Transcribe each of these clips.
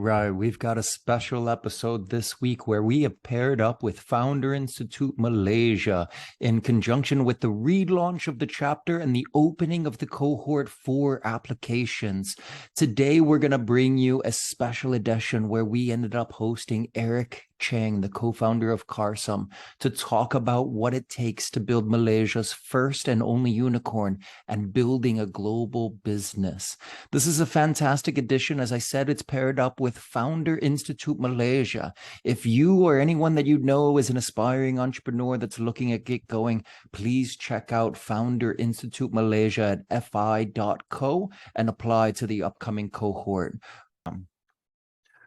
right. We've got a special episode this week where we have paired up with Founder Institute Malaysia in conjunction with the relaunch of the chapter and the opening of the cohort 4 applications. Today, we're going to bring you a special edition where we ended up hosting Eric Cheng, the co-founder of Carsome, to talk about what it takes to build Malaysia's first and only unicorn and building a global business. This is a fantastic edition. As I said, it's paired up with Founder Institute Malaysia. If you or anyone that you know is an aspiring entrepreneur that's looking at get going, please check out Founder Institute Malaysia at fi.co and apply to the upcoming cohort.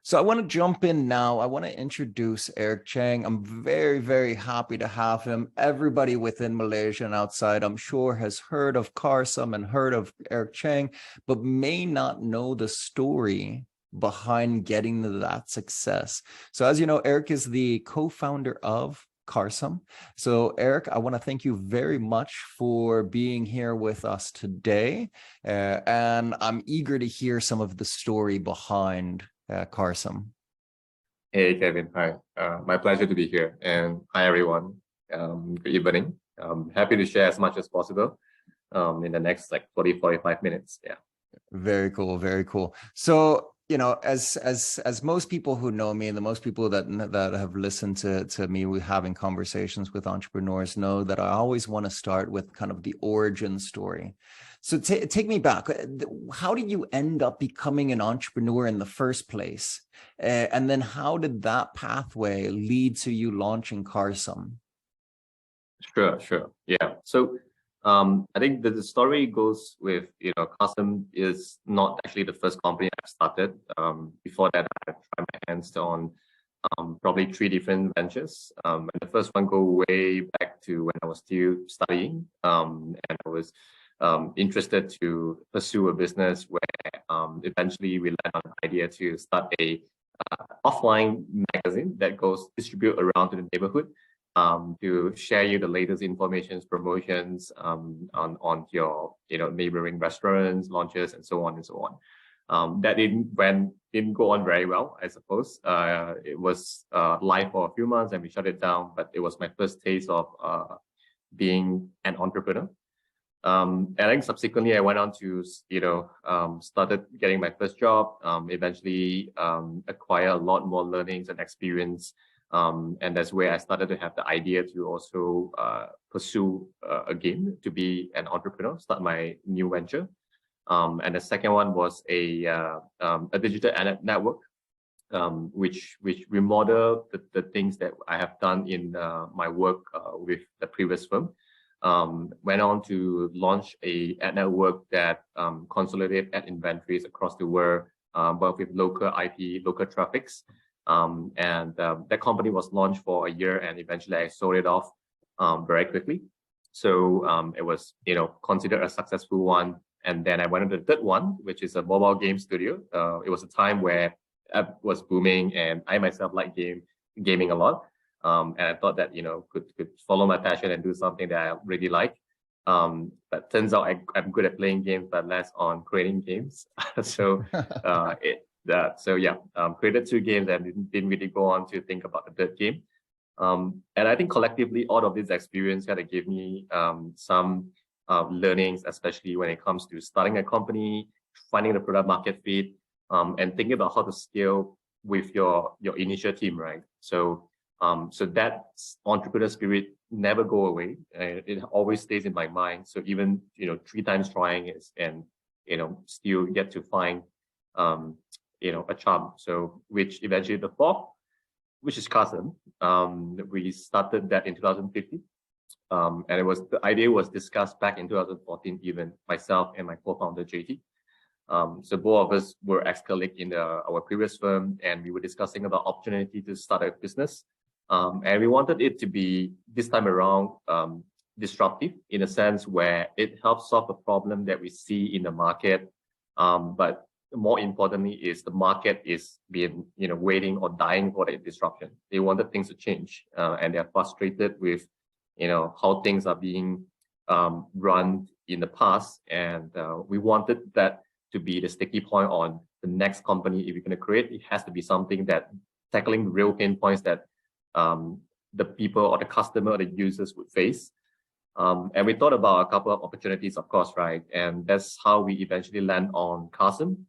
So I want to jump in now. I want to introduce Eric Cheng. I'm very, very happy to have him. Everybody within Malaysia and outside, I'm sure, has heard of Carsome and heard of Eric Cheng, but may not know the story behind getting to that success. So as you know, Eric is the co-founder of Carsome. So Eric, I want to thank you very much for being here with us today. And I'm eager to hear some of the story behind Carsome. Hey, Kevin. Hi. My pleasure to be here. And hi, everyone. Good evening. Happy to share as much as possible in the next 45 minutes. Yeah. Very cool. Very cool. So, you know, as most people who know me and the most people that have listened to me having conversations with entrepreneurs know that I always want to start with kind of the origin story. So take me back. How did you end up becoming an entrepreneur in the first place? And then how did that pathway lead to you launching Carsome? Sure. Yeah. So I think that the story goes with, Carsome is not actually the first company I've started. Before that, I tried my hands on probably 3 different ventures. And the first one go way back to when I was still studying. And I was interested to pursue a business where eventually we landed on an idea to start a offline magazine that goes distribute around to the neighborhood to share you the latest information, promotions on your neighboring restaurants, launches, and so on and so on. That didn't go on very well, I suppose. It was live for a few months and we shut it down, but it was my first taste of being an entrepreneur. And I think subsequently I went on to, started getting my first job, eventually acquire a lot more learnings and experience. And that's where I started to have the idea to also pursue a game to be an entrepreneur, start my new venture. And the second one was a digital network, which remodel the things that I have done in my work with the previous firm. Went on to launch a ad network that consolidate ad inventories across the world, but with local IP, local traffics. And that company was launched for a year and eventually I sold it off very quickly. So it was, considered a successful one. And then I went to the third one, which is a mobile game studio. It was a time where app was booming and I myself like gaming a lot. And I thought that, could follow my passion and do something that I really like. But turns out I'm good at playing games, but less on creating games. So created 2 games and didn't really go on to think about the third game. And I think collectively, all of this experience kind of gave me some learnings, especially when it comes to starting a company, finding the product market fit, and thinking about how to scale with your initial team, right? So that entrepreneur spirit never go away. It always stays in my mind. So even 3 times trying is, and still get to find a charm. So which eventually the 4th, which is Carsome. We started that in 2015, and the idea was discussed back in 2014. Even myself and my co-founder JT. So both of us were ex-colleagues in our previous firm, and we were discussing about opportunity to start a business. And we wanted it to be, this time around, disruptive in a sense where it helps solve a problem that we see in the market. But more importantly is the market is being, waiting or dying for the disruption. They wanted things to change, and they're frustrated with, how things are being run in the past. And we wanted that to be the sticky point on the next company. If you're going to create, it has to be something that tackling real pain points that the people or the customer or the users would face. And we thought about a couple of opportunities, of course, right? And that's how we eventually land on Carsome.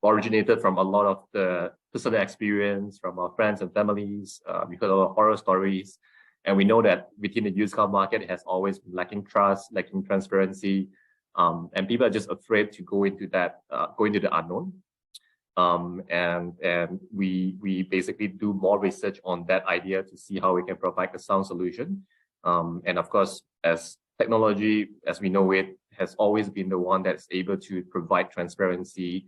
Originated from a lot of the personal experience from our friends and families. We heard a lot of horror stories. And we know that within the used car market, it has always been lacking trust, lacking transparency. And people are just afraid to go into that, go into the unknown. And we basically do more research on that idea to see how we can provide a sound solution. And of course, as technology, as we know it, has always been the one that's able to provide transparency,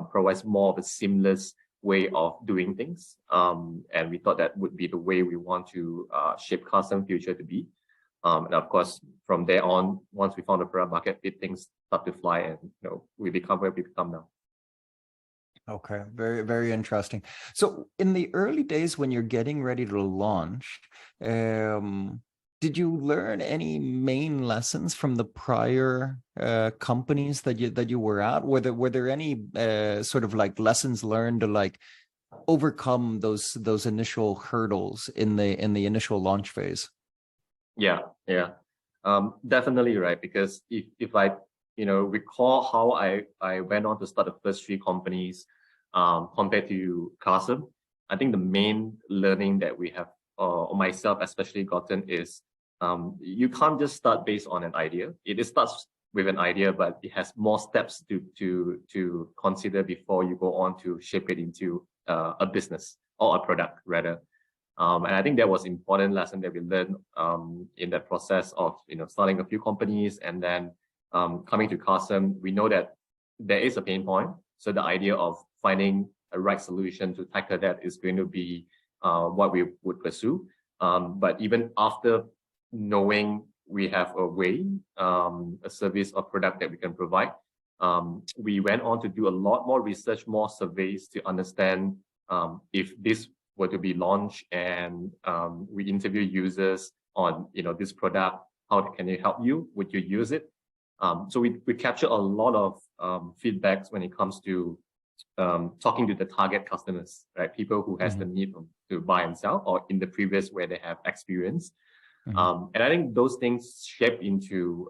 provides more of a seamless way of doing things. And we thought that would be the way we want to shape Carsome future to be. And of course, from there on, once we found the product market fit, things start to fly, and we become where we become now. Okay, very, very interesting. So in the early days when you're getting ready to launch, did you learn any main lessons from the prior companies that you were at? Were there any sort of like lessons learned to like overcome those initial hurdles in the initial launch phase? Yeah. Definitely, right? Because if I recall how I went on to start the first 3 companies compared to Carsome, I think the main learning that we have, or myself especially, gotten is you can't just start based on an idea. It starts with an idea, but it has more steps to consider before you go on to shape it into a business or a product rather. And I think that was an important lesson that we learned in that process of starting a few companies and then coming to Carsome. We know that there is a pain point, so the idea of finding a right solution to tackle that is going to be what we would pursue. But even after knowing we have a way, a service or product that we can provide, we went on to do a lot more research, more surveys to understand if this were to be launched, and we interview users on this product. How can it help you? Would you use it? So we capture a lot of feedbacks when it comes to talking to the target customers, right? People who has the need to buy and sell, or in the previous where they have experience. And I think those things shape into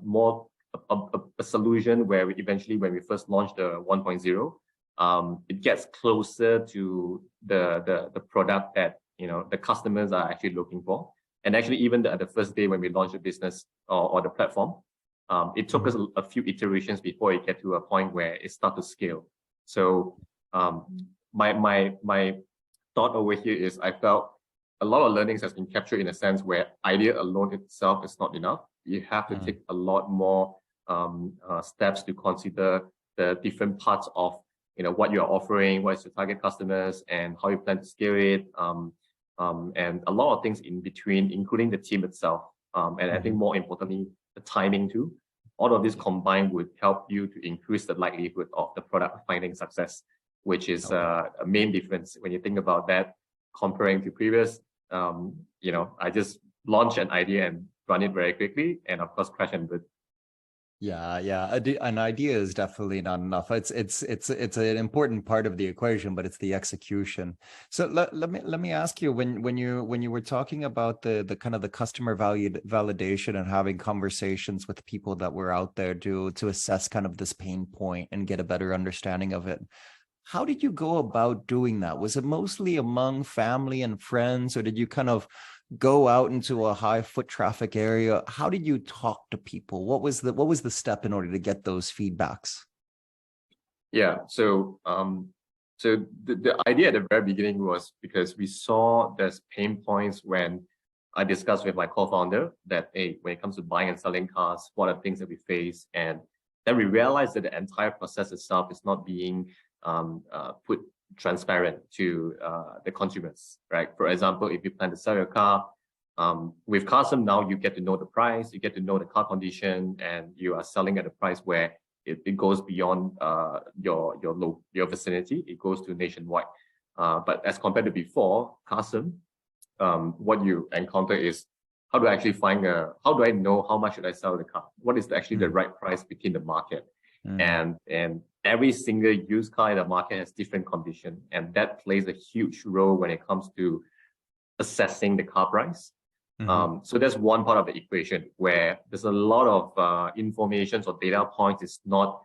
more a solution where eventually, when we first launched the 1.0, it gets closer to the product that the customers are actually looking for. And actually, even the first day when we launched the business or the platform, it took us a few iterations before it get to a point where it start to scale. So my thought over here is, I felt a lot of learnings has been captured in a sense where idea alone itself is not enough. You have to take a lot more steps to consider the different parts of what you're offering, what is your target customers, and how you plan to scale it. And a lot of things in between, including the team itself. And I think more importantly, the timing too. All of this combined would help you to increase the likelihood of the product finding success, which is a main difference when you think about that comparing to previous. I just launch an idea and run it very quickly, and of course crash and burn. Yeah. An idea is definitely not enough. It's an important part of the equation, but it's the execution. So let me ask you, when you were talking about the kind of the customer validation and having conversations with people that were out there to assess kind of this pain point and get a better understanding of it, how did you go about doing that? Was it mostly among family and friends, or did you kind of go out into a high foot traffic area? How did you talk to people? What was the step in order to get those feedbacks? Yeah, so the idea at the very beginning was because we saw there's pain points when I discussed with my co-founder that, hey, when it comes to buying and selling cars, what are things that we face? And then we realized that the entire process itself is not being put transparent to the consumers, right? For example, if you plan to sell your car, with Carsome now, you get to know the price, you get to know the car condition, and you are selling at a price where it goes beyond your vicinity. It goes to nationwide. But as compared to before, Carsome, what you encounter is how do I actually how do I know how much should I sell the car? What is actually the right price between the market? And every single used car in the market has different condition, and that plays a huge role when it comes to assessing the car price. So that's one part of the equation where there's a lot of information or data points is not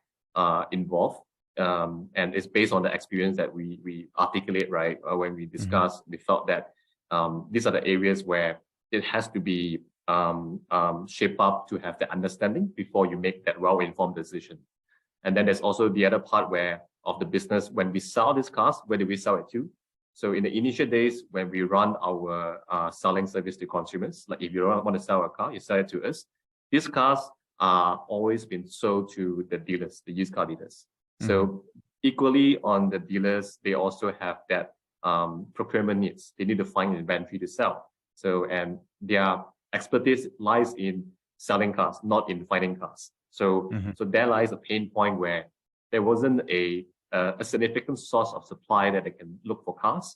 involved. And it's based on the experience that we articulate, right? When we discuss, we felt that these are the areas where it has to be shaped up to have the understanding before you make that well-informed decision. And then there's also the other part of the business, when we sell these cars, where do we sell it to? So in the initial days, when we run our selling service to consumers, like if you don't want to sell a car, you sell it to us. These cars are always been sold to the dealers, the used car dealers. So equally on the dealers, they also have that procurement needs. They need to find inventory to sell. So, and their expertise lies in selling cars, not in finding cars. So, so there lies a pain point where there wasn't a significant source of supply that they can look for cars.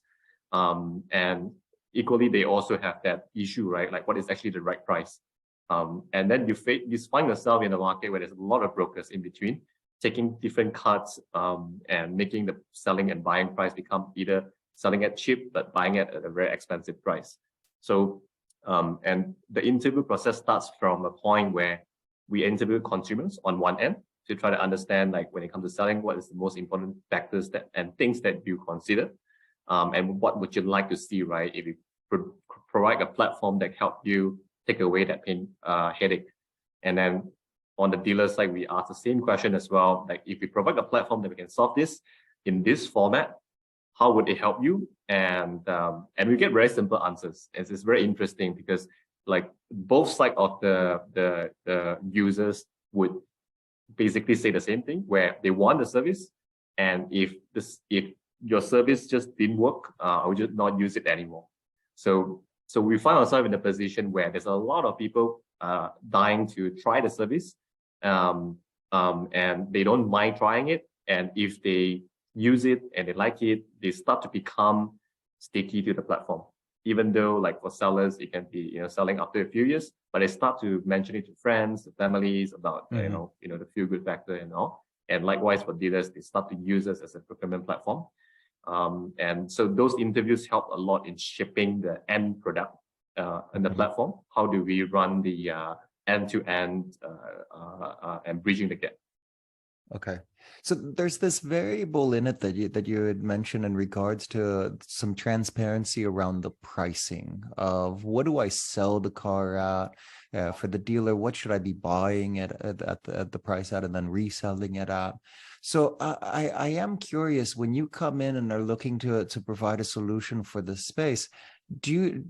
And equally, they also have that issue, right? Like what is actually the right price? And then you find yourself in a market where there's a lot of brokers in between, taking different cuts and making the selling and buying price become either selling at cheap, but buying it at a very expensive price. So, and the interview process starts from a point where we interview consumers on one end to try to understand, like when it comes to selling, what is the most important factors and things that you consider, and what would you like to see, right? If you provide a platform that help you take away that pain, headache. And then on the dealer side, we ask the same question as well. Like if we provide a platform that we can solve this in this format, how would it help you? And we get very simple answers. It's very interesting because like both sides of the users would basically say the same thing, where they want the service, and if your service just didn't work, I would just not use it anymore. So we find ourselves in a position where there's a lot of people dying to try the service, and they don't mind trying it. And if they use it and they like it, they start to become sticky to the platform. Even though, like for sellers, it can be selling after a few years, but they start to mention it to friends, families about the feel good factor and all. And likewise for dealers, they start to use us as a procurement platform. And so those interviews help a lot in shaping the end product and the platform. How do we run the end-to-end and bridging the gap? Okay. So there's this variable in it that you had mentioned in regards to some transparency around the pricing of what do I sell the car at for the dealer? What should I be buying at the price at and then reselling it at? So I am curious, when you come in and are looking to provide a solution for this space, do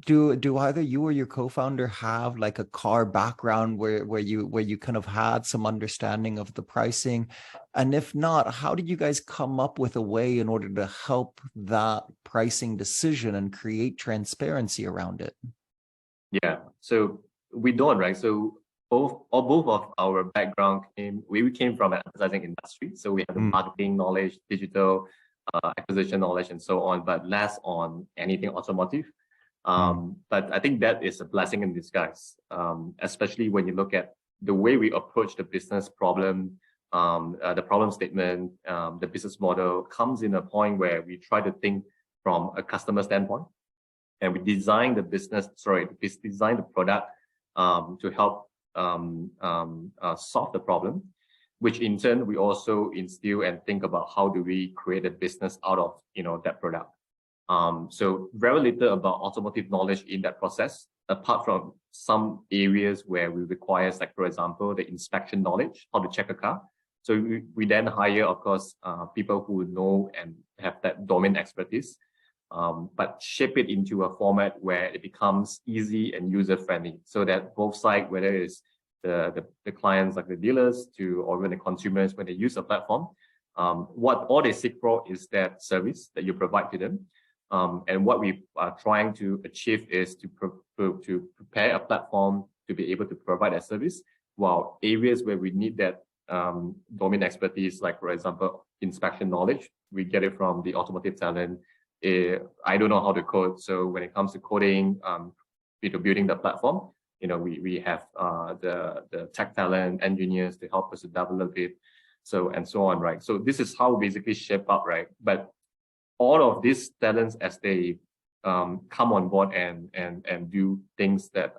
either you or your co-founder have like a car background where you kind of had some understanding of the pricing? And if not, how did you guys come up with a way in order to help that pricing decision and create transparency around it? Yeah, so we don't, right? So both of our background we came from an advertising industry, so we have the marketing knowledge, digital acquisition knowledge, and so on, but less on anything automotive. But I think that is a blessing in disguise, especially when you look at the way we approach the business problem, the problem statement, the business model comes in a point where we try to think from a customer standpoint, and we design the design the product to help solve the problem, which in turn we also instill and think about how do we create a business out of that product. So very little about automotive knowledge in that process, apart from some areas where we require, like for example, the inspection knowledge, how to check a car. So we then hire, of course, people who know and have that domain expertise, but shape it into a format where it becomes easy and user-friendly, so that both sides, whether it's the clients like the dealers or even the consumers, when they use the platform, what all they seek for is that service that you provide to them. And what we are trying to achieve is to prepare a platform to be able to provide that service, while areas where we need that domain expertise, like for example, inspection knowledge, we get it from the automotive talent. I don't know how to code, so when it comes to coding, building the platform, we have the tech talent engineers to help us to develop it, and so on, right? So this is how we basically shape up, right? But all of these talents, as they come on board and do things that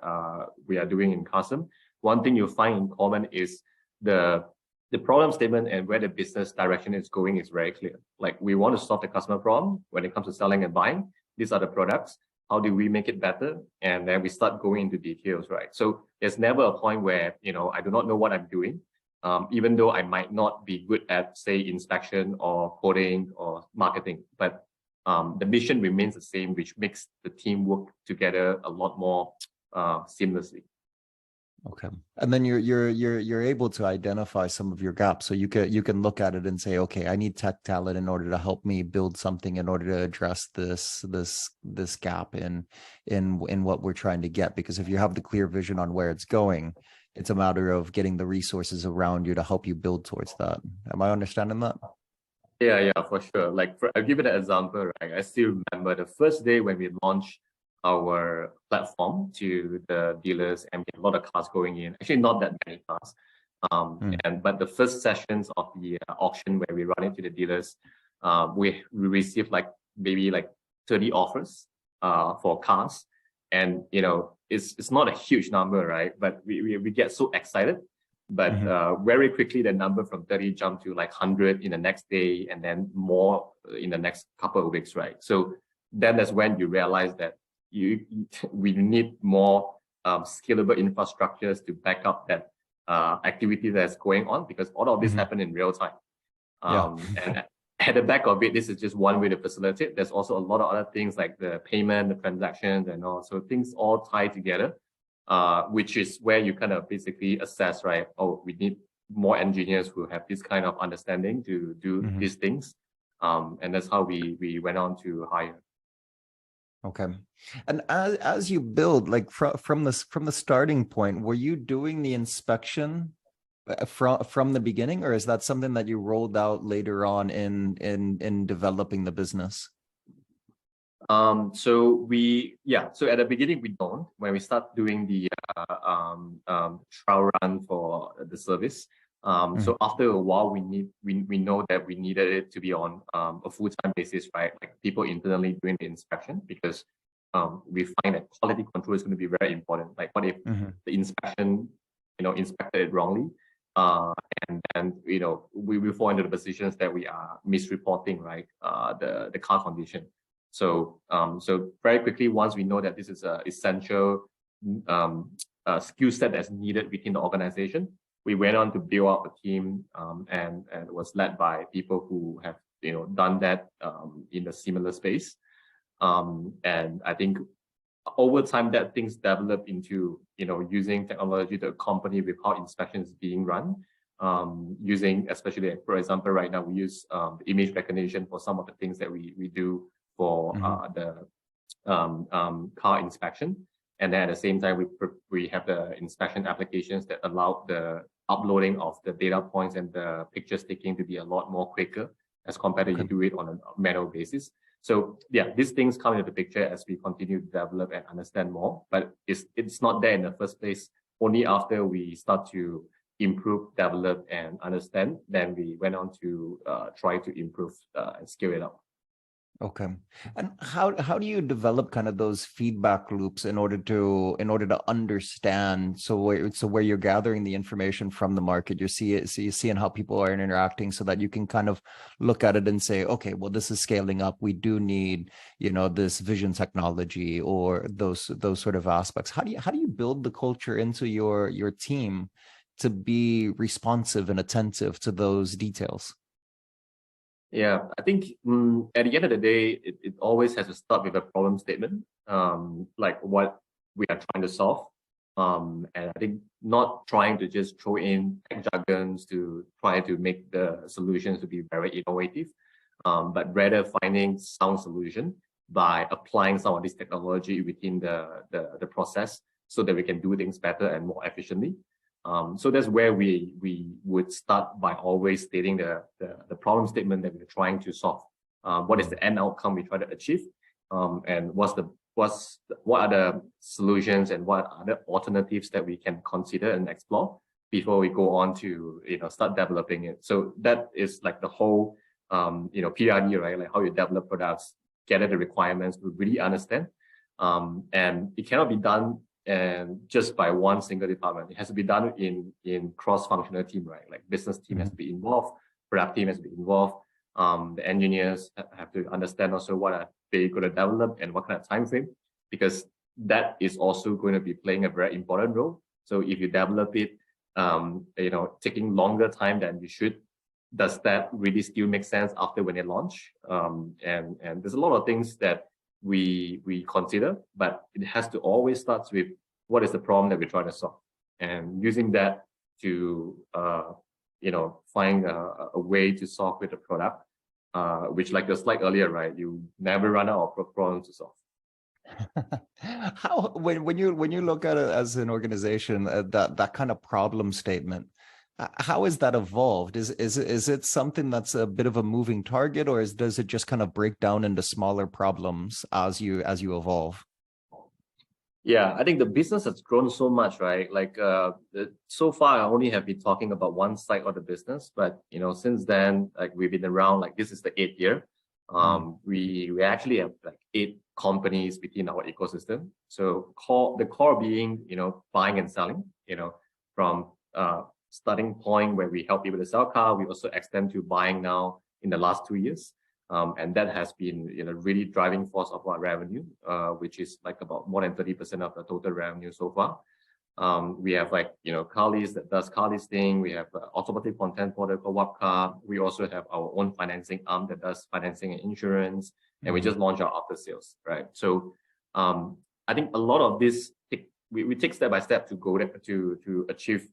we are doing in Carsome, one thing you'll find in common is the problem statement and where the business direction is going is very clear. Like, we want to solve the customer problem when it comes to selling and buying. These are the products. How do we make it better? And then we start going into details, right? So there's never a point where, I do not know what I'm doing, even though I might not be good at, say, inspection or coding or marketing. But the mission remains the same, which makes the team work together a lot more seamlessly. Okay, and then you're able to identify some of your gaps, so you can look at it and say, okay, I need tech talent in order to help me build something in order to address this gap in what we're trying to get. Because if you have the clear vision on where it's going, it's a matter of getting the resources around you to help you build towards that. Am I understanding that? Yeah, for sure. I'll give you an example, right? I still remember the first day when we launched our platform to the dealers, and we had a lot of cars going in. Actually, not that many cars. But the first sessions of the auction where we run it to the dealers, we received maybe 30 offers for cars, and it's not a huge number, right? But we get so excited. But very quickly, the number from 30 jumped to 100 in the next day, and then more in the next couple of weeks, right? So then that's when you realize that we need more scalable infrastructures to back up that activity that's going on, because all of this happen in real time. And at the back of it, this is just one way to facilitate. There's also a lot of other things like the payment, the transactions, and all. So things all tie together, which is where you kind of basically assess, right? Oh, we need more engineers who have this kind of understanding to do these things. And that's how we went on to hire. Okay. And as you build, from the starting point, were you doing the inspection from the beginning, or is that something that you rolled out later on in developing the business? So at the beginning we don't. When we start doing the trial run for the service, so after a while we know that we needed it to be on a full-time basis, right? Like people internally doing the inspection, because we find that quality control is going to be very important. Like, what if the inspection inspected it wrongly, and then we fall into the positions that we are misreporting, right, the car condition. So very quickly, once we know that this is an essential skill set that's needed within the organization, we went on to build up a team, and it was led by people who have done that in a similar space. And I think over time that things develop into using technology to accompany with how inspection is being run. Using, especially for example, right now we use image recognition for some of the things that we do for the car inspection. And then at the same time, we have the inspection applications that allow the uploading of the data points and the pictures taking to be a lot more quicker as compared to you do it on a manual basis. So yeah, these things come into the picture as we continue to develop and understand more. But it's not there in the first place. Only after we start to improve, develop, and understand, then we went on to try to improve and scale it up. Okay. And how do you develop kind of those feedback loops in order to understand? So where you're gathering the information from the market, you're seeing how people are interacting, so that you can kind of look at it and say, okay, well, this is scaling up. We do need, this vision technology or those sort of aspects. How do you build the culture into your team to be responsive and attentive to those details? Yeah, I think at the end of the day, it always has to start with a problem statement, like what we are trying to solve. And I think not trying to just throw in tech jargons to try to make the solutions to be very innovative, but rather finding sound solution by applying some of this technology within the process, so that we can do things better and more efficiently. So that's where we would start by always stating the problem statement that we're trying to solve. What is the end outcome we try to achieve, and what's what are the solutions and what are the alternatives that we can consider and explore before we go on to start developing it. So that is like the whole PRD, right? Like how you develop products, gather the requirements, to really understand. And it cannot be done just by one single department. It has to be done in cross-functional team, right? Like business team has to be involved, product team has to be involved. The engineers have to understand also what are they going to develop and what kind of time frame, because that is also going to be playing a very important role. So if you develop it, taking longer time than you should, does that really still make sense after when they launch? And there's a lot of things that we consider, but it has to always start with what is the problem that we're trying to solve, and using that to find a way to solve with the product, which, like the slide earlier, right? You never run out of problems to solve. How when you look at it as an organization, that kind of problem statement, how has that evolved? Is it something that's a bit of a moving target, or does it just kind of break down into smaller problems as you evolve? Yeah, I think the business has grown so much, right? Like so far, I only have been talking about one side of the business, but since then, like we've been around. Like this is the 8th year. We actually have like 8 companies within our ecosystem. So the core being buying and selling. From starting point where we help people to sell car, we also extend to buying now in the last 2 years. And that has been really driving force of our revenue, which is like about more than 30% of the total revenue so far. We have like car list that does car listing. We have automotive content portal called Wapcar. We also have our own financing arm that does financing and insurance, and we just launched our after sales, right? So I think a lot of this we take step by step to go there to achieve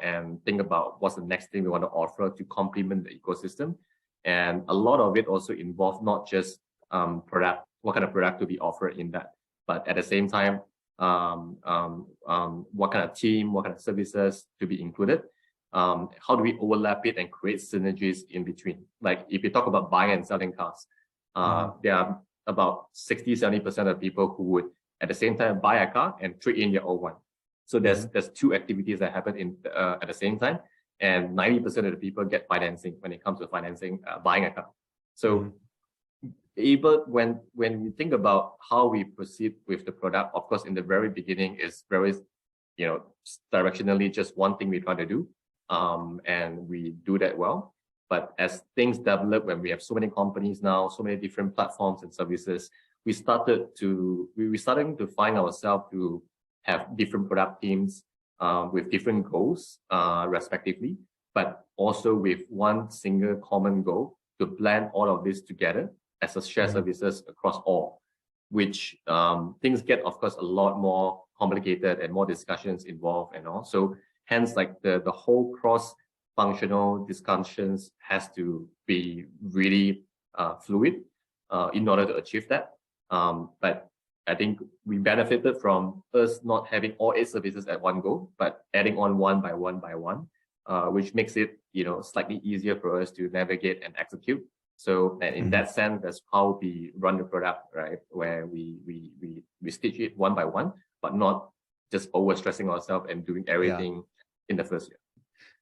and think about what's the next thing we want to offer to complement the ecosystem. And a lot of it also involves not just product, what kind of product to be offered in that, but at the same time, what kind of team, what kind of services to be included. How do we overlap it and create synergies in between? Like if you talk about buying and selling cars, there are about 60-70% of people who would at the same time buy a car and trade in their old one. So there's 2 activities that happen at the same time. And 90% of the people get financing when it comes to financing, buying a car. So when you think about how we proceed with the product, of course, in the very beginning is very, directionally just one thing we try to do. And we do that well. But as things develop, when we have so many companies now, so many different platforms and services, we starting to find ourselves to have different product teams, with different goals, respectively, but also with one single common goal to blend all of this together as a shared services across all, which things get, of course, a lot more complicated and more discussions involved and all. So hence, like the whole cross-functional discussions has to be really fluid in order to achieve that. But I think we benefited from us not having all 8 services at one go, but adding on one by one, which makes it slightly easier for us to navigate and execute. So and in that sense, that's how we run the product, right? Where we stitch it one by one, but not just over stressing ourselves and doing everything in the first year.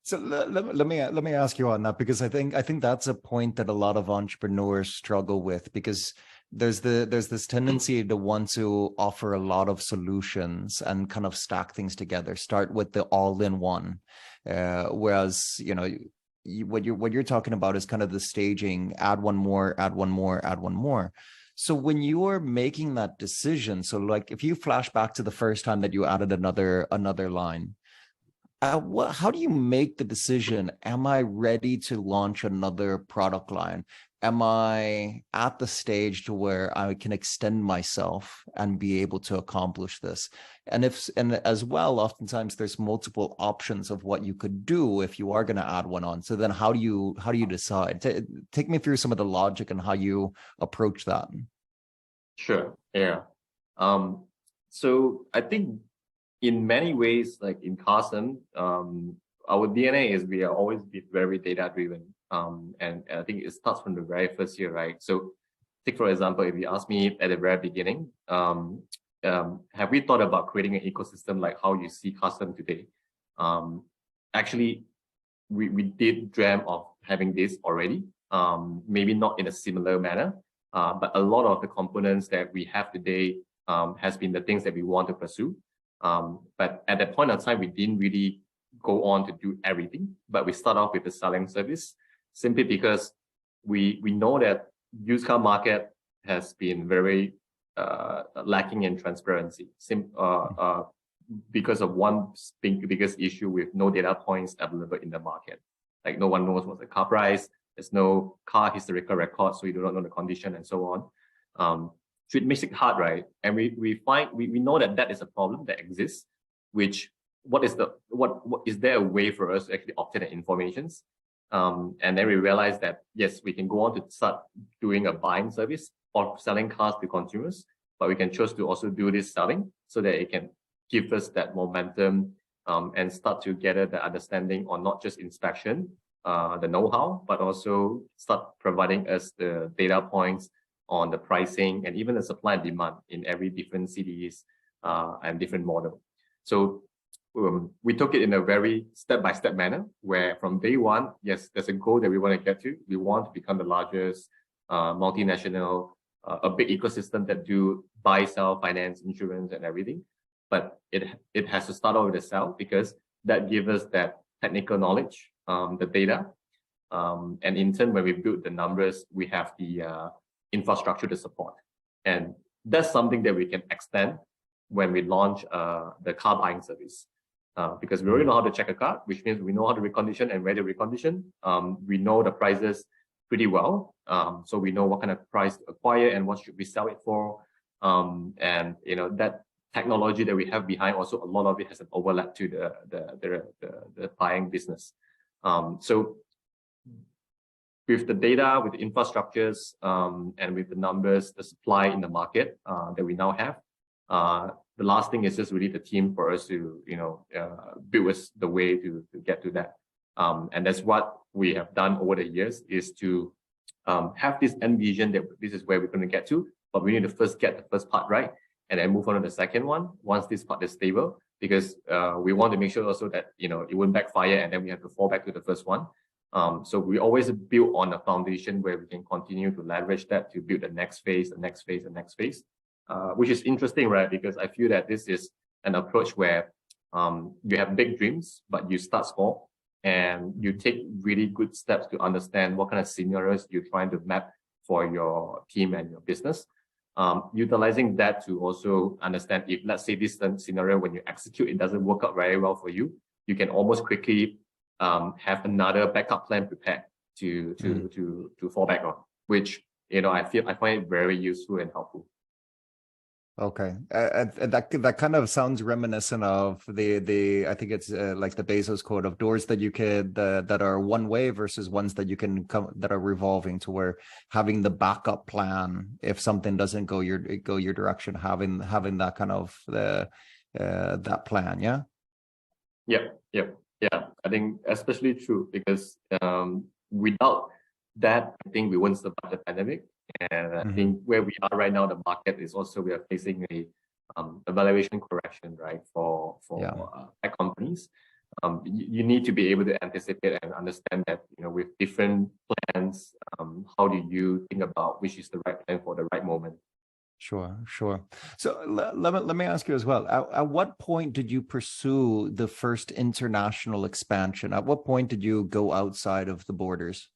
So let me ask you on that, because I think that's a point that a lot of entrepreneurs struggle with, because there's this tendency to want to offer a lot of solutions and kind of stack things together, start with the all-in-one, whereas what you're talking about is kind of the staging, add one more. So when you're making that decision, so like if you flash back to the first time that you added another line, how do you make the decision? Am I ready to launch another product line? Am I at the stage to where I can extend myself and be able to accomplish this? And as well, oftentimes there's multiple options of what you could do if you are going to add one on. So then how do you decide? Take me through some of the logic and how you approach that. Sure. Yeah. So I think in many ways, like in Carsome, our DNA is we are always be very data driven. And I think it starts from the very first year, right? So take for example, if you ask me at the very beginning, have we thought about creating an ecosystem like how you see Carsome today? Actually, we did dream of having this already, maybe not in a similar manner, but a lot of the components that we have today has been the things that we want to pursue. But at that point of time, we didn't really go on to do everything, but we start off with the selling service simply because we know that used car market has been very lacking in transparency because of one biggest issue with no data points available in the market. Like no one knows what's the car price, there's no car historical record, so you do not know the condition and so on. So it makes it hard, right? And we know that is a problem that exists, which what is there a way for us to actually obtain the informations? And then we realized that yes, we can go on to start doing a buying service or selling cars to consumers, but we can choose to also do this selling so that it can give us that momentum and start to gather the understanding on not just inspection, the know-how, but also start providing us the data points on the pricing and even the supply and demand in every different cities and different model. So we took it in a very step-by-step manner where from day one, yes, there's a goal that we want to get to. We want to become the largest multinational, a big ecosystem that do buy, sell, finance, insurance and everything. But it has to start off with the sell because that gives us that technical knowledge, the data. And in turn, when we build the numbers, we have the infrastructure to support. And that's something that we can extend when we launch the car buying service. Because we already know how to check a car, which means we know how to recondition and where to recondition. We know the prices pretty well. So we know what kind of price to acquire and what should we sell it for. And that technology that we have behind also, a lot of it has an overlap to the buying business. So with the data, with the infrastructures, and with the numbers, the supply in the market that we now have, the last thing is just really the team for us to, build us the way to get to that. And that's what we have done over the years is to have this end vision that this is where we're going to get to, but we need to first get the first part right and then move on to the second one once this part is stable, because we want to make sure also that, it won't backfire and then we have to fall back to the first one. So we always build on a foundation where we can continue to leverage that to build the next phase, the next phase, the next phase. Which is interesting, right? Because I feel that this is an approach where you have big dreams, but you start small and you take really good steps to understand what kind of scenarios you're trying to map for your team and your business. Utilizing that to also understand if, let's say, this scenario, when you execute, it doesn't work out very well for you, you can almost quickly have another backup plan prepared to fall back on, which, I find it very useful and helpful. Okay, that kind of sounds reminiscent of the I think it's like the Bezos quote of doors that you could that are one way versus ones that you can come that are revolving, to where having the backup plan if something doesn't go your direction, having that kind of that plan. Yeah. I think especially true because without that, I think we won't survive the pandemic. And I think where we are right now, the market is also, we are facing a valuation correction, right? For tech companies, you need to be able to anticipate and understand that, with different plans, how do you think about which is the right plan for the right moment? Sure. So let me ask you as well. At what point did you pursue the first international expansion? At what point did you go outside of the borders?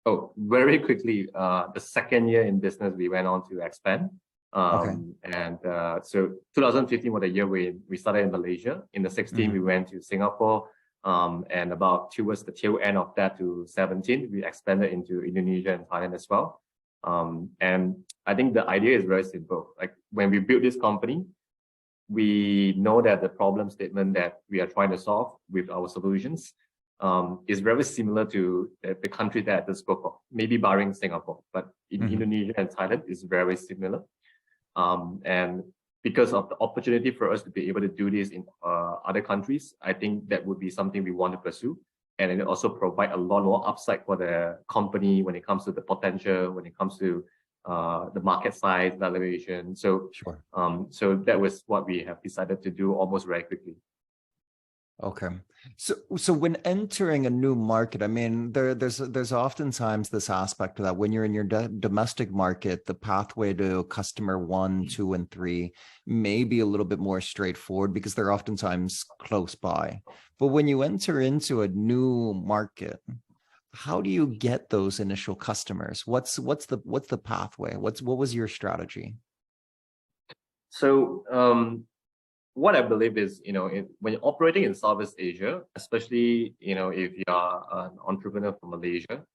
Oh, very quickly. The second year in business, we went on to expand. And so 2015 was the year we started in Malaysia. In the 16, we went to Singapore. And about towards the tail end of that to 17, we expanded into Indonesia and Thailand as well. And I think the idea is very simple. Like when we built this company, we know that the problem statement that we are trying to solve with our solutions is very similar to the country that I just spoke of, maybe barring Singapore, but in Indonesia and Thailand is very similar. And because of the opportunity for us to be able to do this in other countries, I think that would be something we want to pursue. And it also provide a lot more upside for the company when it comes to the potential, when it comes to the market size, valuation. So, Sure. so that was what we have decided to do almost very quickly. Okay. So when entering a new market, I mean, there's oftentimes this aspect of that when you're in your domestic market, the pathway to customer 1, 2, and 3 may be a little bit more straightforward because they're oftentimes close by. But when you enter into a new market, how do you get those initial customers? What's the pathway? What was your strategy? So, what I believe is, when you're operating in Southeast Asia, especially, if you are an entrepreneur from Malaysia,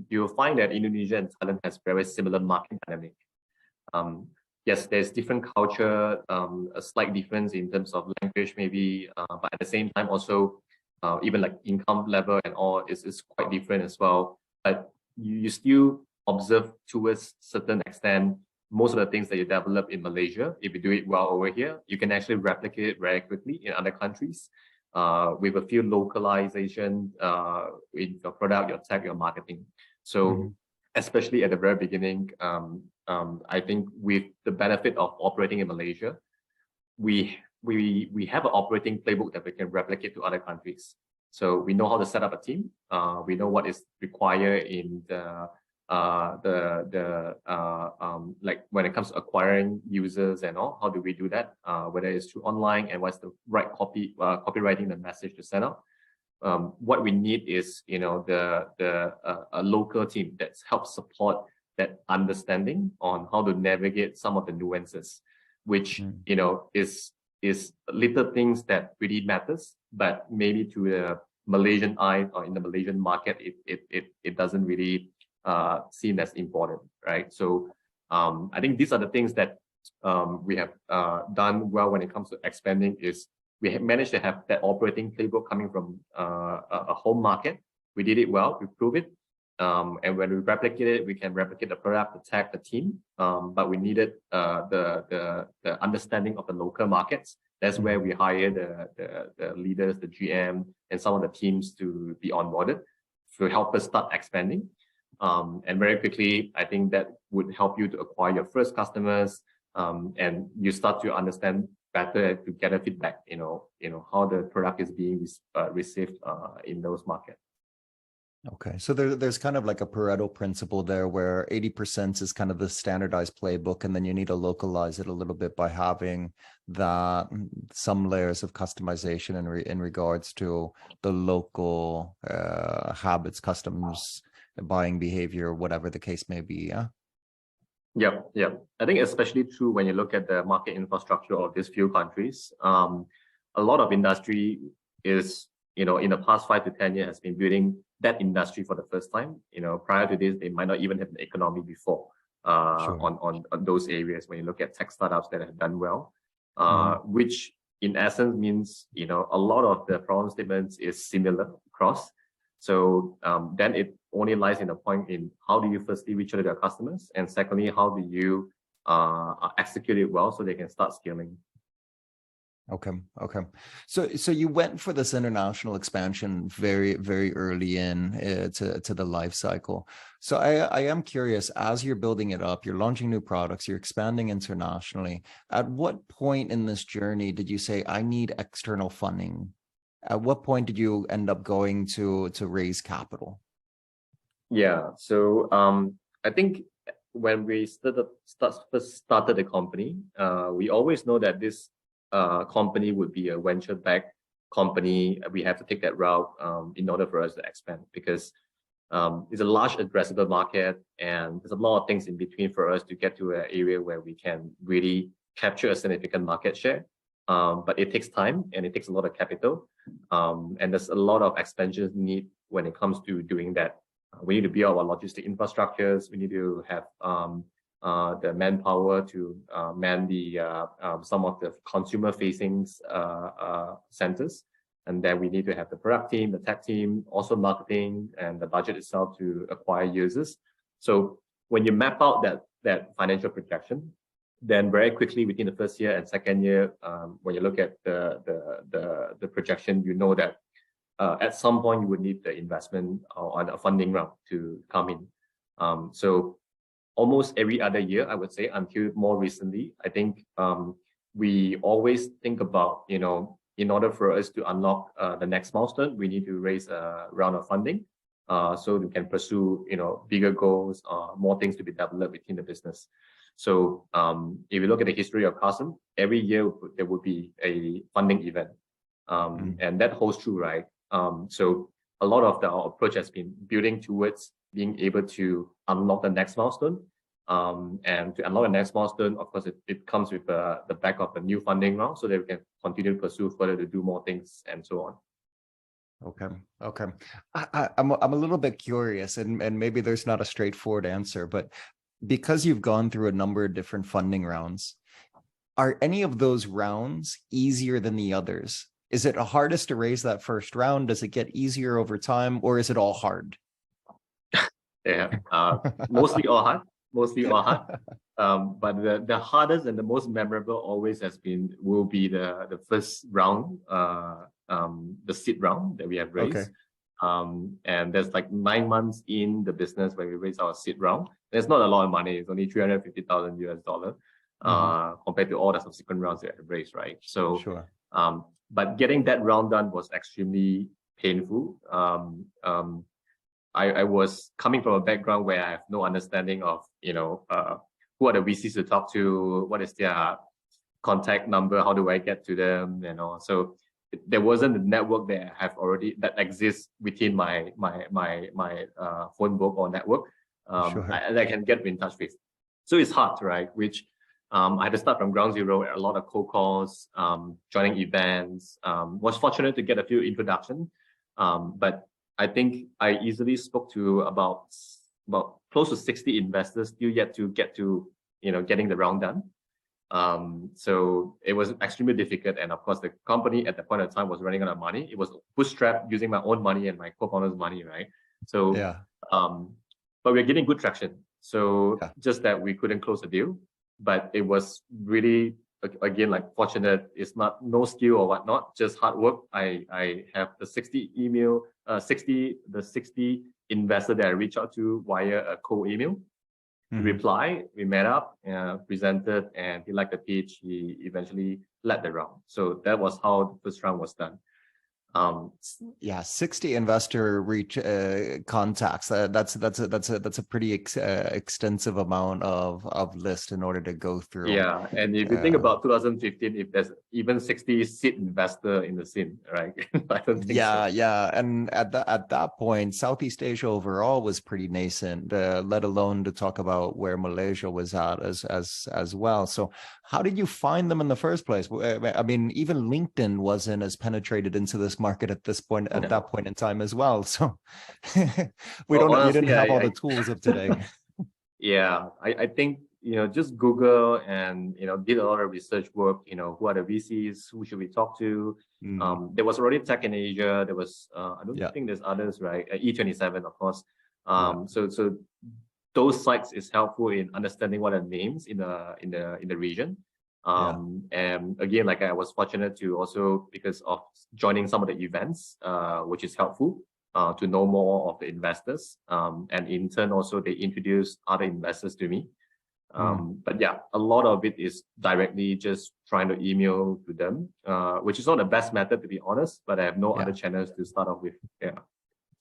you'll find that Indonesia and Thailand has very similar market dynamic. Yes, there's different culture, a slight difference in terms of language maybe, but at the same time also, even like income level and all is quite different as well. But you still observe towards certain extent most of the things that you develop in Malaysia, if you do it well over here, you can actually replicate it very quickly in other countries with a few localization in your product, your tech, your marketing. So especially at the very beginning, I think with the benefit of operating in Malaysia, we have an operating playbook that we can replicate to other countries. So we know how to set up a team. We know what is required in like when it comes to acquiring users and all, how do we do that? Whether it's through online and what's the right copywriting the message to send out. What we need is a local team that helps support that understanding on how to navigate some of the nuances, which is little things that really matters, but maybe to the Malaysian eye or in the Malaysian market, it doesn't really seen as important, right? So I think these are the things that we have done well when it comes to expanding. Is we have managed to have that operating playbook coming from a home market. We did it well, we proved it, and when we replicate it, we can replicate the product, the tech, the team. But we needed the understanding of the local markets. That's where we hire the leaders, the GM, and some of the teams to be onboarded to help us start expanding. And very quickly, I think that would help you to acquire your first customers, and you start to understand better to get a feedback, how the product is being received in those markets. Okay, so there's kind of like a Pareto principle there where 80% is kind of the standardized playbook, and then you need to localize it a little bit by having that some layers of customization in regards to the local habits, customs, buying behavior, whatever the case may be. Yeah. I think especially true when you look at the market infrastructure of these few countries. A lot of industry is, in the past 5 to 10 years has been building that industry for the first time. Prior to this, they might not even have an economy before on those areas. When you look at tech startups that have done well, which in essence means, a lot of the problem statements is similar across. So then it only lies in the point in how do you firstly reach out to your customers, and secondly, how do you execute it well so they can start scaling. Okay. So you went for this international expansion very, very early in to the life cycle. So I am curious, as you're building it up, you're launching new products, you're expanding internationally. At what point in this journey did you say, I need external funding? At what point did you end up going to raise capital? Yeah, so I think when we first started the company, we always know that this company would be a venture-backed company. We have to take that route in order for us to expand, because it's a large addressable market, and there's a lot of things in between for us to get to an area where we can really capture a significant market share. But it takes time and it takes a lot of capital, and there's a lot of expansion need when it comes to doing that. We need to build our logistic infrastructures. We need to have the manpower to man the some of the consumer-facing centers, and then we need to have the product team, the tech team, also marketing, and the budget itself to acquire users. So when you map out that financial projection, then very quickly within the first year and second year, when you look at the projection, you know that at some point you would need the investment or a funding round to come in. So almost every other year, I would say, until more recently. I think we always think about, in order for us to unlock the next milestone, we need to raise a round of funding so we can pursue, bigger goals, more things to be developed within the business. So if you look at the history of Carsome, every year there would be a funding event. And that holds true, right? So a lot of our approach has been building towards being able to unlock the next milestone. And to unlock the next milestone, of course, it comes with the back of a new funding round so that we can continue to pursue further to do more things and so on. Okay. I'm a little bit curious, and maybe there's not a straightforward answer, but because you've gone through a number of different funding rounds, are any of those rounds easier than the others? Is it hardest to raise that first round? Does it get easier over time, or is it all hard? Yeah, mostly all hard. But the hardest and the most memorable always will be the first round, the seed round that we have raised. Okay. And there's like 9 months in the business when we raise our seed round. There's not a lot of money. It's only $350,000 compared to all the subsequent rounds that I've raised, right? So, sure. But getting that round done was extremely painful. I was coming from a background where I have no understanding of, who are the VCs to talk to, what is their contact number, how do I get to them, So there wasn't a network that exists within my phone book or network that I can get in touch with. So it's hard, right? Which I had to start from ground zero, a lot of cold calls, joining events. Was fortunate to get a few introductions, but I think I easily spoke to about close to 60 investors still yet to get to getting the round done. So it was extremely difficult, and of course the company at the point of time was running out of money. It was bootstrapped using my own money and my co-founder's money, right? So yeah. But we're getting good traction. So just that we couldn't close the deal, but it was really, again, like fortunate. It's no skill or whatnot, just hard work. I have the 60 investor that I reached out to via a cold email. He replied, we met up, presented, and he liked the pitch. He eventually led the round. So that was how the first round was done. 60 investor reach contacts. That's a pretty extensive amount of list in order to go through. Yeah, and if you think about 2015, if there's even 60 seed investor in the scene, right? I don't think so. Yeah, and at that point, Southeast Asia overall was pretty nascent, let alone to talk about where Malaysia was at as well. So how did you find them in the first place? I mean, even LinkedIn wasn't as penetrated into this market at that point in time as well. So we didn't have all the tools of today. Yeah, I think just Google and did a lot of research work. Who are the VCs? Who should we talk to? There was already tech in Asia. There was I don't think there's others, right? E27, of course. So those sites is helpful in understanding what are names in the region. And again, like I was fortunate to also, because of joining some of the events, which is helpful to know more of the investors. And in turn, also they introduced other investors to me. But yeah, a lot of it is directly just trying to email to them, which is not the best method, to be honest, but I have no other channels to start off with. Yeah.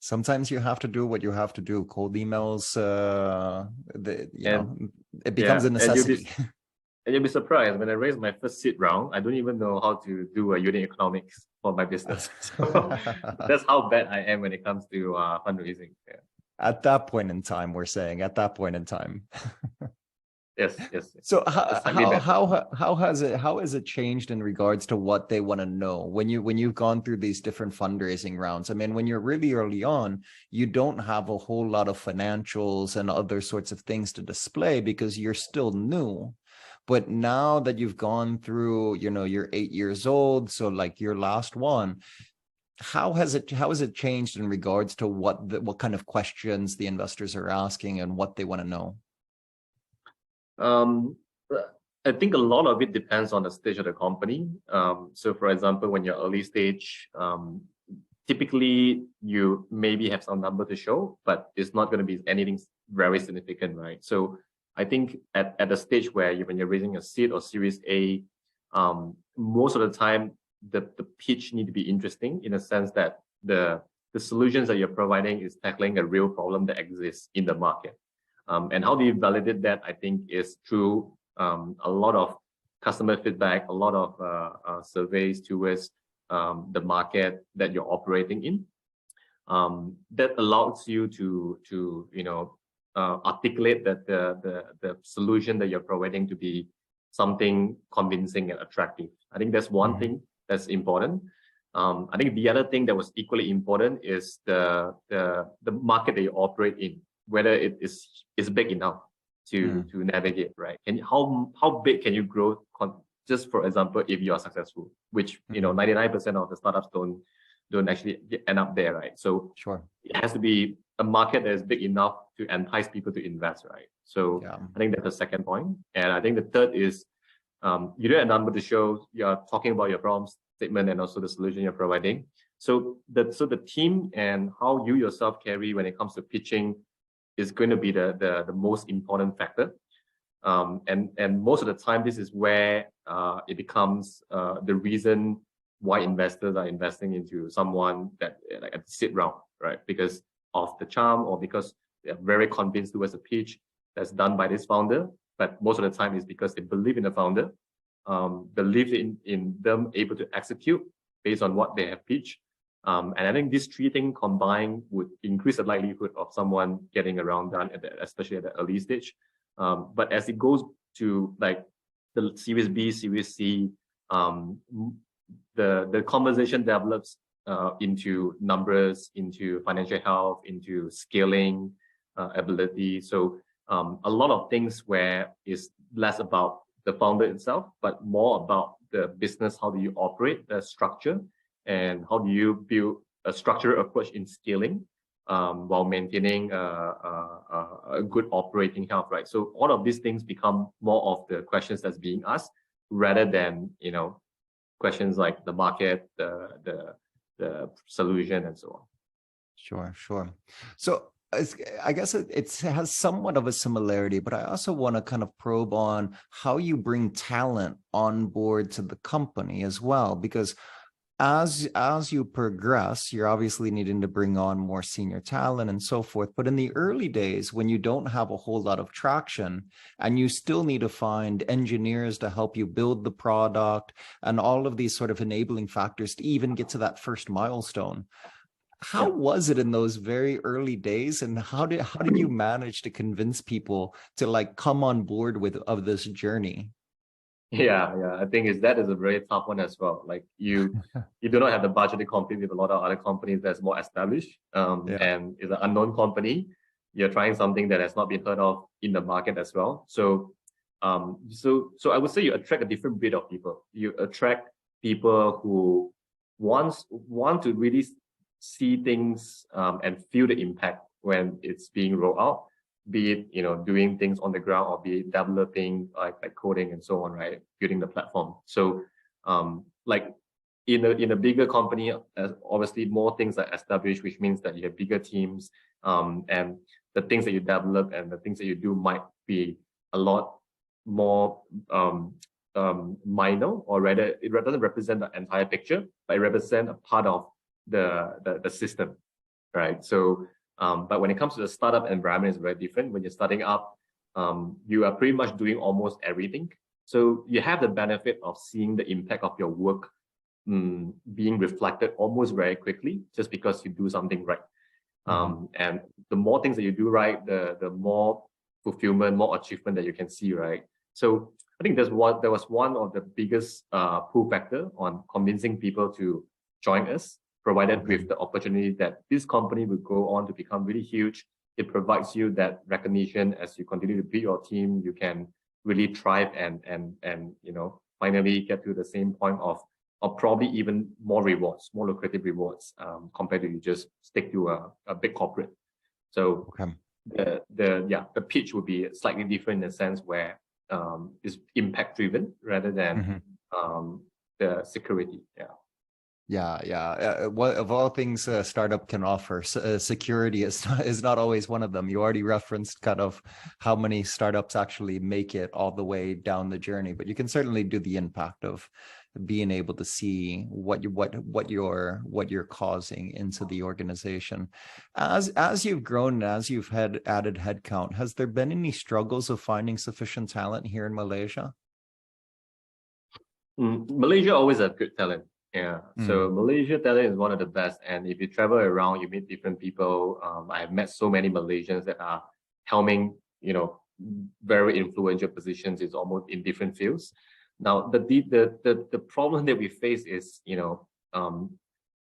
Sometimes you have to do what you have to do. Cold emails, it becomes a necessity. And you'll be surprised when I raised my first seed round, I don't even know how to do a unit economics for my business. So that's how bad I am when it comes to fundraising. Yeah. At that point in time, we're saying at that point in time. Yes. So how has it changed in regards to what they want to know when you've gone through these different fundraising rounds? I mean, when you're really early on, you don't have a whole lot of financials and other sorts of things to display because you're still new. But now that you've gone through, you're 8 years old, so like your last one, how has it changed in regards to what kind of questions the investors are asking and what they want to know? I think a lot of it depends on the stage of the company. So for example, when you're early stage, typically you maybe have some number to show, but it's not going to be anything very significant, right? So I think at the stage where when you're raising a seed or Series A, most of the time the pitch need to be interesting in a sense that the solutions that you're providing is tackling a real problem that exists in the market. And how do you validate that? I think is through a lot of customer feedback, a lot of surveys towards the market that you're operating in. That allows you to articulate that the solution that you're providing to be something convincing and attractive. I think that's one thing that's important. I think the other thing that was equally important is the market that you operate in, whether it is big enough to navigate, right? And how big can you grow? Just for example, if you are successful, which 99% of the startups don't actually end up there, right? So sure, it has to be a market that is big enough to entice people to invest, right? So I think that's the second point. And I think the third is you don't have a number to show. You're talking about your problem statement and also the solution you're providing. So the team and how you yourself carry when it comes to pitching is going to be the most important factor. And most of the time, this is where it becomes the reason why investors are investing into someone that like at the seed round, right? Because of the charm or because they're very convinced towards the pitch that's done by this founder. But most of the time is because they believe in the founder, believe in them able to execute based on what they have pitched. And I think these three things combined would increase the likelihood of someone getting a round done, especially at the early stage. But as it goes to like the Series B, Series C, the conversation develops into numbers, into financial health, into scaling ability. So a lot of things where it's less about the founder itself, but more about the business. How do you operate the structure, and how do you build a structured approach in scaling while maintaining a good operating health, right? So all of these things become more of the questions that's being asked rather than questions like the market, the solution, and so on. Sure. So I guess it has somewhat of a similarity, but I also want to kind of probe on how you bring talent on board to the company as well, because as you progress, you're obviously needing to bring on more senior talent and so forth. But in the early days, when you don't have a whole lot of traction and you still need to find engineers to help you build the product and all of these sort of enabling factors to even get to that first milestone. How was it in those very early days, and how did you manage to convince people to like come on board of this journey? Yeah. I think that is a very tough one as well. Like you do not have the budget to compete with a lot of other companies that's more established, and is an unknown company. You're trying something that has not been heard of in the market as well. So I would say you attract a different breed of people. You attract people who want to really see things and feel the impact when it's being rolled out, be it doing things on the ground or be it developing like coding and so on, right? Building the platform. So like in a bigger company, obviously more things are established, which means that you have bigger teams, and the things that you develop and the things that you do might be a lot more minor, or rather it doesn't represent the entire picture, but it represents a part of the system, right? So but when it comes to the startup environment, it's very different. When you're starting up, you are pretty much doing almost everything. So you have the benefit of seeing the impact of your work being reflected almost very quickly, just because you do something right. And the more things that you do right, the more fulfillment, more achievement that you can see, right? So I think there was one of the biggest pull factor on convincing people to join us, provided with the opportunity that this company will go on to become really huge. It provides you that recognition as you continue to build your team. You can really thrive and finally get to the same point of probably even more rewards, more lucrative rewards, compared to you just stick to a big corporate. So the pitch would be slightly different in the sense where it's impact driven rather than the security. What of all things a startup can offer, security is not always one of them. You already referenced kind of how many startups actually make it all the way down the journey, but you can certainly do the impact of being able to see what you're causing into the organization. As you've grown, as you've had added headcount, has there been any struggles of finding sufficient talent here in Malaysia? Malaysia always has good talent. Yeah. So Malaysia talent is one of the best. And if you travel around, you meet different people. I have met so many Malaysians that are helming, very influential positions is almost in different fields. Now, the problem that we face is,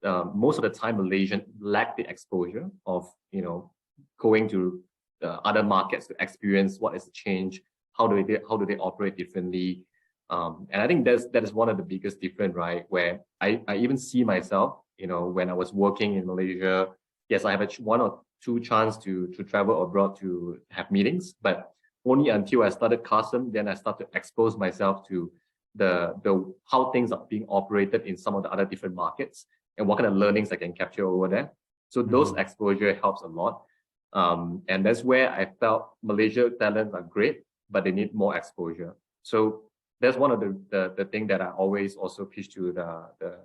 most of the time Malaysians lack the exposure of, going to other markets to experience what is the change, how do they operate differently. And I think that is one of the biggest difference, right? Where I even see myself, when I was working in Malaysia, yes, I have one or two chance to travel abroad to have meetings, but only until I started Carsome, then I started to expose myself to the how things are being operated in some of the other different markets and what kind of learnings I can capture over there. So those exposure helps a lot. And that's where I felt Malaysia talents are great, but they need more exposure. So that's one of the thing that I always also pitch to the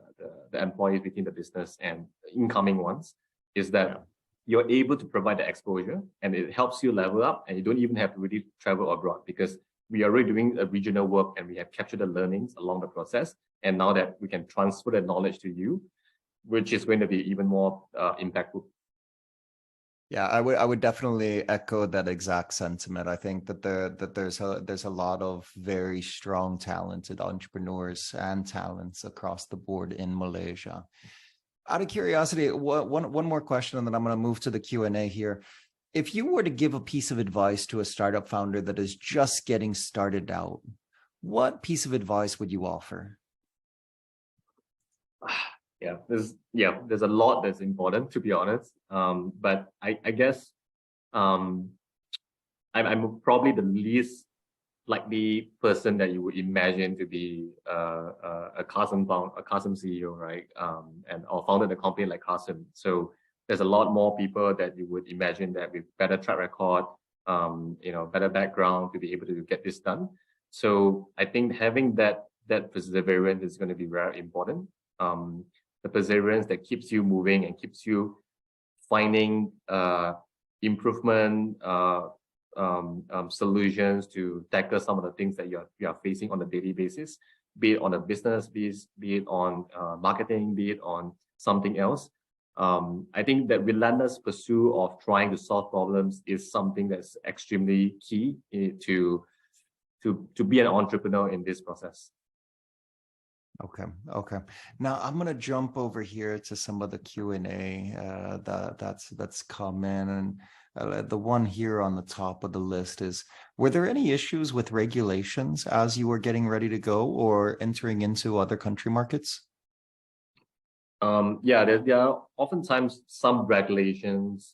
employees within the business and incoming ones is that you're able to provide the exposure and it helps you level up, and you don't even have to really travel abroad because we are already doing a regional work and we have captured the learnings along the process. And now that we can transfer the knowledge to you, which is going to be even more impactful. Yeah, I would definitely echo that exact sentiment. I think that there's a lot of very strong, talented entrepreneurs and talents across the board in Malaysia. Out of curiosity, one more question, and then I'm going to move to the Q&A here. If you were to give a piece of advice to a startup founder that is just getting started out, what piece of advice would you offer? There's a lot that's important, to be honest. But I guess I'm probably the least likely person that you would imagine to be a Carsome CEO, right? Or founded a company like Carsome. So there's a lot more people that you would imagine that with better track record, better background to be able to get this done. So I think having that perseverance is going to be very important. The perseverance that keeps you moving and keeps you finding improvement solutions to tackle some of the things that you are facing on a daily basis, be it on a business, be it on marketing, be it on something else. I think that relentless pursuit of trying to solve problems is something that's extremely key to be an entrepreneur in this process. Okay. Now I'm going to jump over here to some of the Q&A that's come in, and the one here on the top of the list is: were there any issues with regulations as you were getting ready to go or entering into other country markets? There are oftentimes some regulations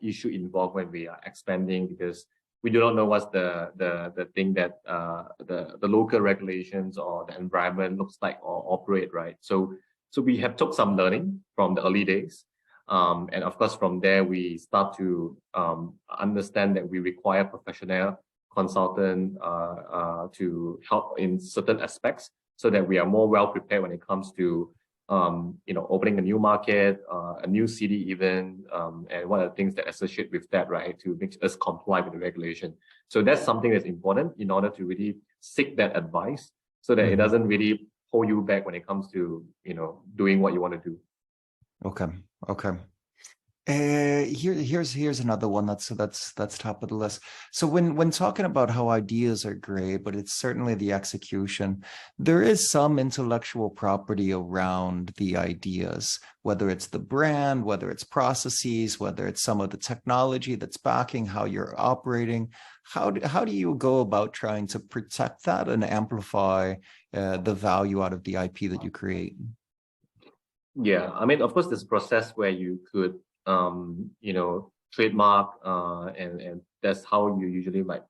issue involved when we are expanding, because we do not know what's the thing that the local regulations or the environment looks like or operate, right? So we have took some learning from the early days, and of course from there we start to understand that we require professional consultant to help in certain aspects, so that we are more well prepared when it comes to opening a new market, a new city even, and what are the things that associate with that, right, to make us comply with the regulation. So that's something that's important in order to really seek that advice, so that it doesn't really hold you back when it comes to, doing what you want to do. Okay. Here's another one that's top of the list. So when talking about how ideas are great, but it's certainly the execution, there is some intellectual property around the ideas, whether it's the brand, whether it's processes, whether it's some of the technology that's backing how you're operating. How do you go about trying to protect that and amplify the value out of the IP that you create? Yeah, I mean, of course, there's a process where you could trademark, and that's how you usually might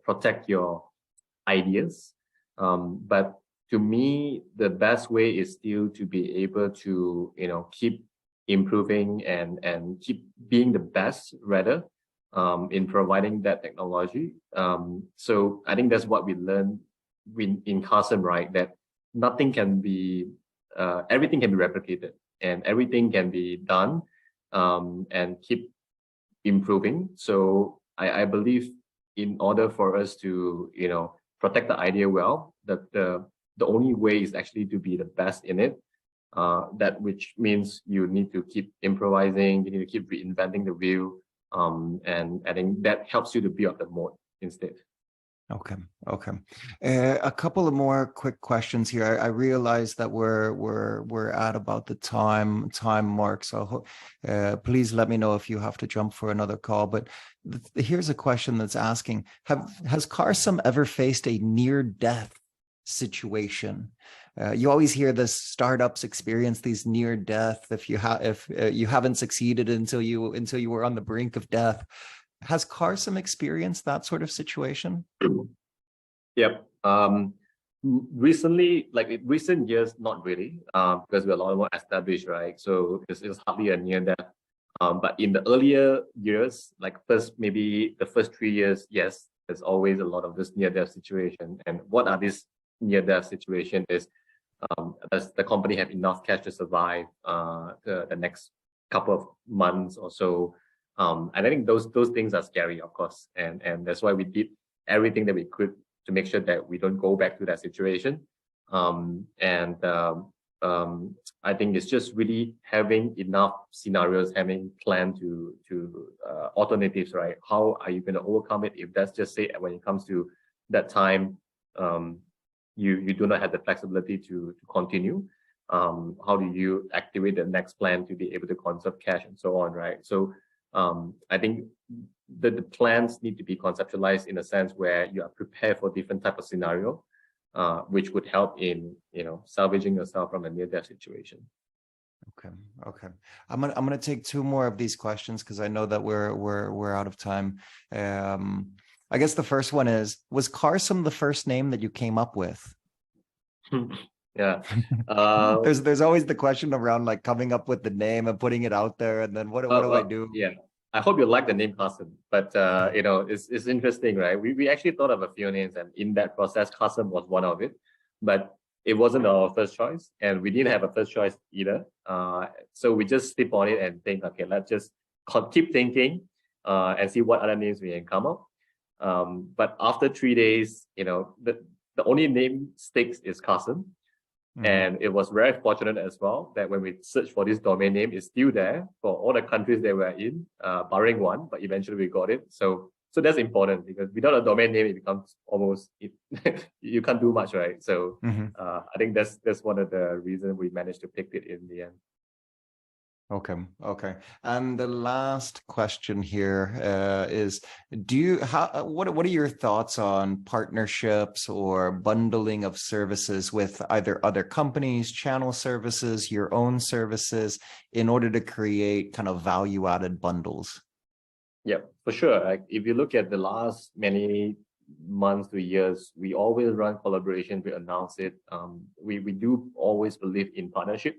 protect your ideas. But to me, the best way is still to be able to, keep improving and keep being the best rather, in providing that technology. So I think that's what we learned in Carsome, right? That nothing can be, everything can be replicated and everything can be done, and keep improving. So I believe in order for us to, protect the idea well, that the only way is actually to be the best in it. That which means you need to keep improvising, you need to keep reinventing the wheel, and I think that helps you to build the moat instead. Okay. A couple of more quick questions here. I realize that we're at about the time mark, so please let me know if you have to jump for another call. But here's a question that's asking: has Carsome ever faced a near-death situation? You always hear this startups experience these near death if you haven't succeeded until you were on the brink of death. Has Carsome experienced that sort of situation? Yep. Recently, like in recent years, not really, because we're a lot more established, right? So it's hardly a near death. But in the earlier years, like maybe the first 3 years, yes, there's always a lot of this near death situation. And what are these near death situation is, does the company have enough cash to survive the next couple of months or so? And I think those things are scary, of course, and that's why we did everything that we could to make sure that we don't go back to that situation. I think it's just really having enough scenarios, having plan to alternatives, right? How are you going to overcome it if that's just say when it comes to that time, you do not have the flexibility to continue. How do you activate the next plan to be able to conserve cash and so on, right? So I think the plans need to be conceptualized in a sense where you are prepared for different type of scenario, which would help in salvaging yourself from a near-death situation. Okay. I'm gonna take two more of these questions because I know that we're out of time. I guess the first one is: was Carsome the first name that you came up with? Yeah. There's always the question around like coming up with the name and putting it out there, and then what do I do? Yeah. I hope you like the name Carsome, but it's interesting, right? We actually thought of a few names, and in that process, Carsome was one of it, but it wasn't our first choice, and we didn't have a first choice either. So we just sleep on it and think, okay, let's just keep thinking, and see what other names we can come up. But after 3 days, the only name sticks is Carsome. And it was very fortunate as well that when we searched for this domain name, it's still there for all the countries that we're in, barring one, but eventually we got it. So that's important, because without a domain name, it becomes almost, you can't do much, right? So I think that's one of the reasons we managed to pick it in the end. Okay. And the last question here is: what are your thoughts on partnerships or bundling of services with either other companies, channel services, your own services, in order to create kind of value-added bundles? Yeah, for sure. Like if you look at the last many months to years, we always run collaboration. We announce it. We do always believe in partnership.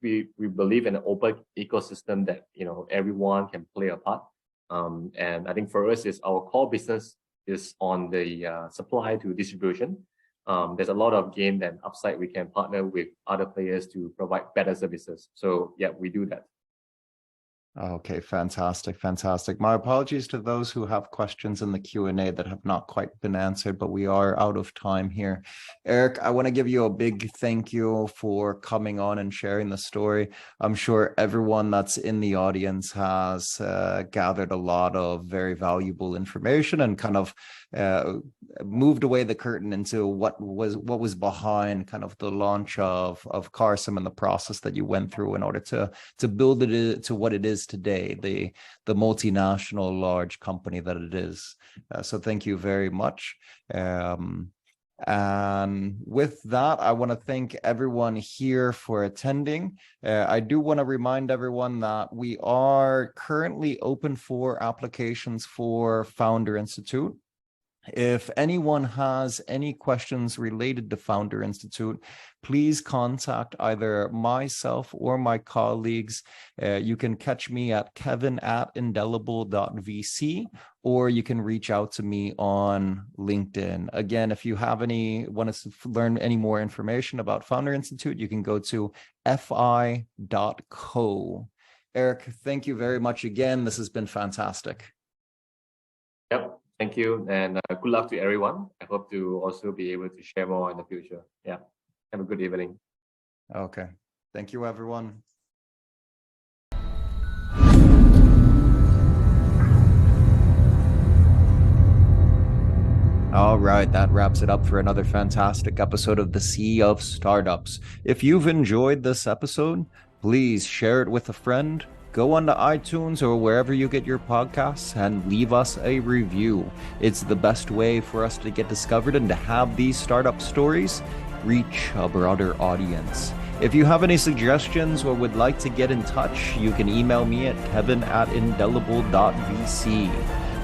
We believe in an open ecosystem that everyone can play a part. And I think for us, is our core business is on the supply to distribution. There's a lot of gain and upside. We can partner with other players to provide better services. So yeah, we do that. Okay, fantastic. My apologies to those who have questions in the Q&A that have not quite been answered, but we are out of time here. Eric, I want to give you a big thank you for coming on and sharing the story. I'm sure everyone that's in the audience has gathered a lot of very valuable information and kind of moved away the curtain into what was behind kind of the launch of Carsome and the process that you went through in order to build it to what it is today, the multinational large company that it is. So thank you very much. And with that, I want to thank everyone here for attending. I do want to remind everyone that we are currently open for applications for Founder Institute. If anyone has any questions related to Founder Institute, please contact either myself or my colleagues. You can catch me at kevin@indelible.vc, or you can reach out to me on LinkedIn. Again, if you have want to learn any more information about Founder Institute, you can go to fi.co. Eric, thank you very much again. This has been fantastic. Yep. Thank you, and good luck to everyone. I hope to also be able to share more in the future. Yeah. Have a good evening. Okay. Thank you, everyone. All right, that wraps it up for another fantastic episode of the Sea of Startups. If you've enjoyed this episode, please share it with a friend. Go onto iTunes or wherever you get your podcasts and leave us a review. It's the best way for us to get discovered and to have these startup stories reach a broader audience. If you have any suggestions or would like to get in touch, you can email me at kevin@indelible.vc.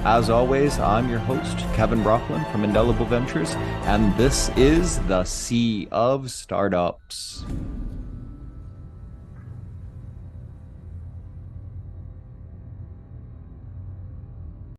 As always, I'm your host, Kevin Brocklin from Indelible Ventures, and this is the Sea of Startups.